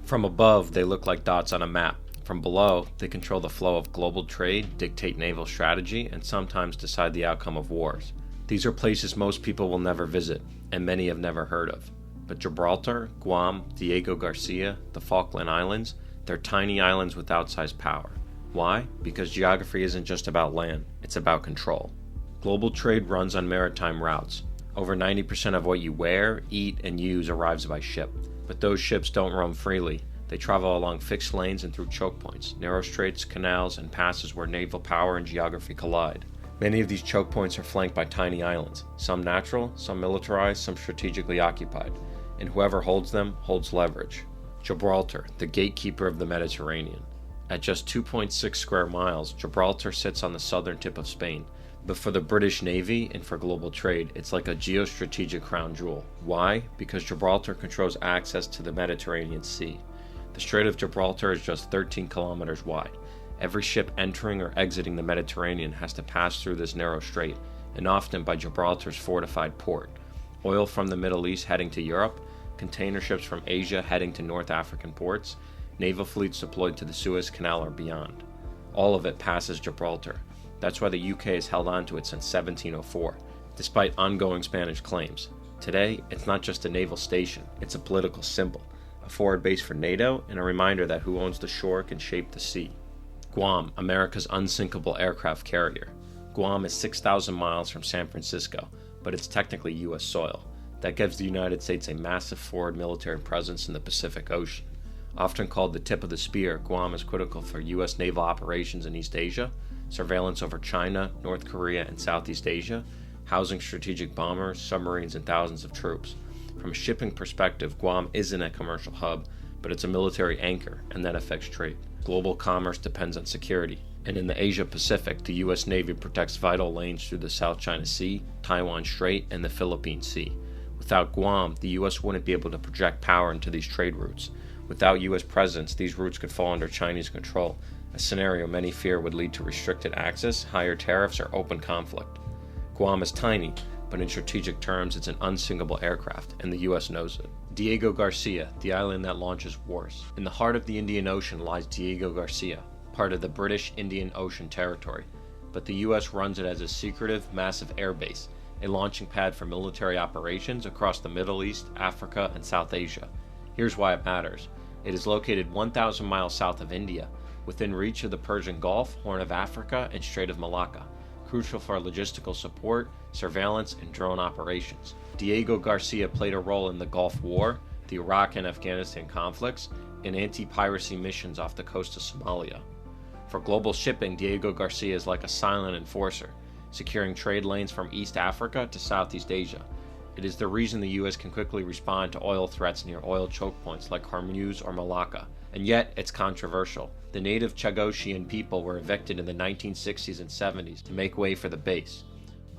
From above, they look like dots on a map. From below, they control the flow of global trade, dictate naval strategy, and sometimes decide the outcome of wars. These are places most people will never visit, and many have never heard of. But Gibraltar, Guam, Diego Garcia, the Falkland Islands, they're tiny islands with outsized power. Why? Because geography isn't just about land, it's about control. Global trade runs on maritime routes. Over 90% of what you wear, eat, and use arrives by ship. But those ships don't roam freely. They travel along fixed lanes and through chokepoints, narrow straits, canals, and passes where naval power and geography collide. Many of these chokepoints are flanked by tiny islands, some natural, some militarized, some strategically occupied, and whoever holds them holds leverage. Gibraltar, the gatekeeper of the Mediterranean. At just 2.6 square miles, Gibraltar sits on the southern tip of Spain, but for the British Navy and for global trade, it's like a geostrategic crown jewel. Why? Because Gibraltar controls access to the Mediterranean Sea. The Strait of Gibraltar is just 13 kilometers wide. Every ship entering or exiting the Mediterranean has to pass through this narrow strait, and often by Gibraltar's fortified port. Oil from the Middle East heading to Europe, container ships from Asia heading to North African ports, naval fleets deployed to the Suez Canal or beyond. All of it passes Gibraltar. That's why the UK has held on to it since 1704, despite ongoing Spanish claims. Today, it's not just a naval station, it's a political symbol, a forward base for NATO, and a reminder that who owns the shore can shape the sea. Guam, America's unsinkable aircraft carrier. Guam is 6,000 miles from San Francisco, but it's technically U.S. soil. That gives the United States a massive forward military presence in the Pacific Ocean. Often called the tip of the spear, Guam is critical for U.S. naval operations in East Asia, surveillance over China, North Korea, and Southeast Asia, housing strategic bombers, submarines, and thousands of troops. From a shipping perspective, Guam isn't a commercial hub, but it's a military anchor, and that affects trade. Global commerce depends on security, and in the Asia-Pacific, the U.S. Navy protects vital lanes through the South China Sea, Taiwan Strait, and the Philippine Sea. Without Guam, the U.S. wouldn't be able to project power into these trade routes. Without U.S. presence, these routes could fall under Chinese control, a scenario many fear would lead to restricted access, higher tariffs, or open conflict. Guam is tiny, but in strategic terms it's an unsinkable aircraft, and the U.S. knows it. Diego Garcia, the island that launches wars. In the heart of the Indian Ocean lies Diego Garcia, part of the British Indian Ocean Territory, but the U.S. runs it as a secretive, massive airbase, a launching pad for military operations across the Middle East, Africa, and South Asia. Here's why it matters. It is located 1,000 miles south of India, within reach of the Persian Gulf, Horn of Africa, and Strait of Malacca, crucial for logistical support, surveillance, and drone operations. Diego Garcia played a role in the Gulf War, the Iraq and Afghanistan conflicts, and anti-piracy missions off the coast of Somalia. For global shipping, Diego Garcia is like a silent enforcer, securing trade lanes from East Africa to Southeast Asia. It is the reason the U.S. can quickly respond to oil threats near oil choke points like Hormuz or Malacca. And yet, it's controversial. The native Chagosian people were evicted in the 1960s and 70s to make way for the base.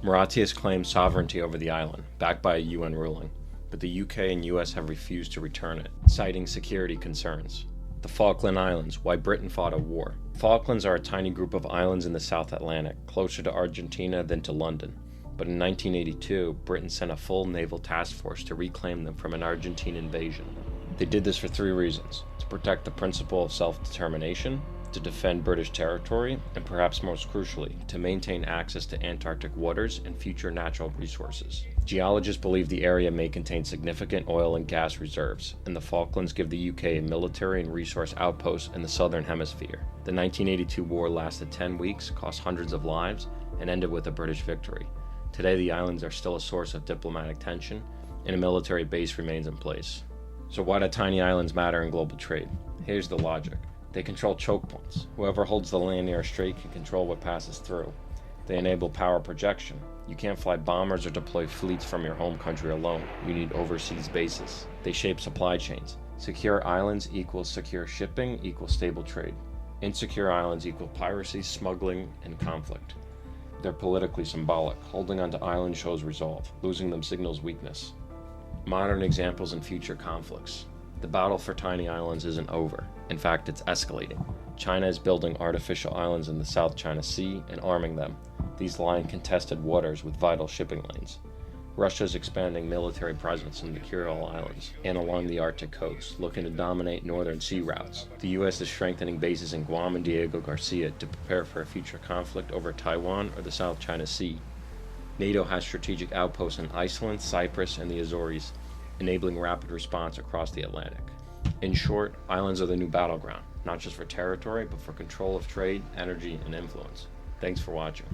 Mauritius claims sovereignty over the island, backed by a UN ruling, but the UK and US have refused to return it, citing security concerns. The Falkland Islands, why Britain fought a war. Falklands are a tiny group of islands in the South Atlantic, closer to Argentina than to London. But in 1982, Britain sent a full naval task force to reclaim them from an Argentine invasion. They did this for 3 reasons: to protect the principle of self-determination, to defend British territory, and perhaps most crucially, to maintain access to Antarctic waters and future natural resources. Geologists believe the area may contain significant oil and gas reserves, and the Falklands give the UK a military and resource outpost in the southern hemisphere. The 1982 war lasted 10 weeks, cost hundreds of lives, and ended with a British victory. Today, the islands are still a source of diplomatic tension, and a military base remains in place. So why do tiny islands matter in global trade? Here's the logic. They control choke points. Whoever holds the land near a strait can control what passes through. They enable power projection. You can't fly bombers or deploy fleets from your home country alone. You need overseas bases. They shape supply chains. Secure islands equals secure shipping equals stable trade. Insecure islands equal piracy, smuggling, and conflict. They're politically symbolic. Holding onto islands shows resolve. Losing them signals weakness. Modern examples in future conflicts. The battle for tiny islands isn't over. In fact, it's escalating. China is building artificial islands in the South China Sea and arming them. These lie in contested waters with vital shipping lanes. Russia is expanding military presence in the Kuril Islands and along the Arctic coast, looking to dominate northern sea routes. The U.S. is strengthening bases in Guam and Diego Garcia to prepare for a future conflict over Taiwan or the South China Sea. NATO has strategic outposts in Iceland, Cyprus, and the Azores, enabling rapid response across the Atlantic. In short, islands are the new battleground, not just for territory, but for control of trade, energy, and influence. Thanks for watching.